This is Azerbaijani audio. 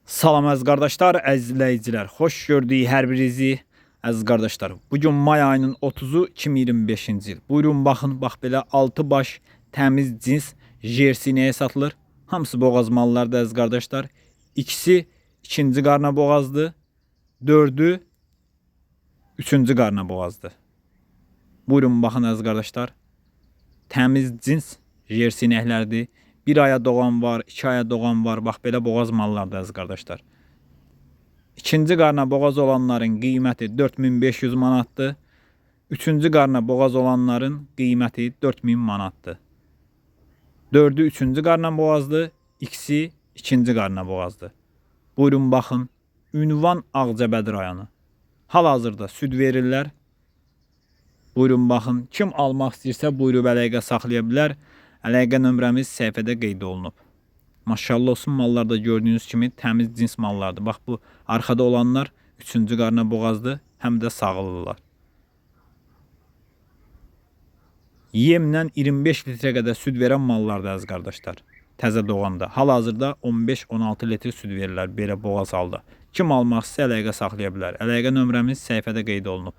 Salam əziz qardaşlar, əziz izləyicilər. Xoş gördük hər birinizi əziz qardaşlar. Bugün may ayının 30-u 2025-ci il. Buyurun baxın, bax belə 6 baş təmiz cins jersi nəyə satılır? Hamısı boğaz mallardır əziz qardaşlar. İkisi ikinci qarna boğazdır. 4'ü üçüncü qarna boğazdır. Buyurun baxın əziz qardaşlar. Təmiz cins jersi inəklərdir. 1 aya doğan var, 2 aya doğan var. Bax belə boğaz mallardır əziz qardaşlar. İkinci qarna boğaz olanların qiyməti 4500 manatdır. Üçüncü qarna boğaz olanların qiyməti 4000 manatdır. 4'ü üçüncü qarna boğazdır. İkisi ikinci qarna boğazdır. Buyurun baxın. Ünvan Ağcabədi rayonu. Hal-hazırda süd verirlər. Buyurun baxın. Kim almaq istəyirsə buyurub əlaqə saxlaya bilər. Əlaqə nömrəmiz səhifədə qeyd olunub. Maşallah olsun, mallarda gördüyünüz kimi təmiz cins mallardır. Bax bu arxada olanlar üçüncü qarna boğazdır, həm də sağlıdırlar. Yemlə 25 litrə qədər süd verən mallardır əziz qardaşlar. Təzə doğanda. Hal-hazırda 15-16 litr süd verirlər belə boğaz halda. Kim almaq istəyirsə əlaqə saxlaya bilər. Əlaqə nömrəmiz səhifədə qeyd olunub.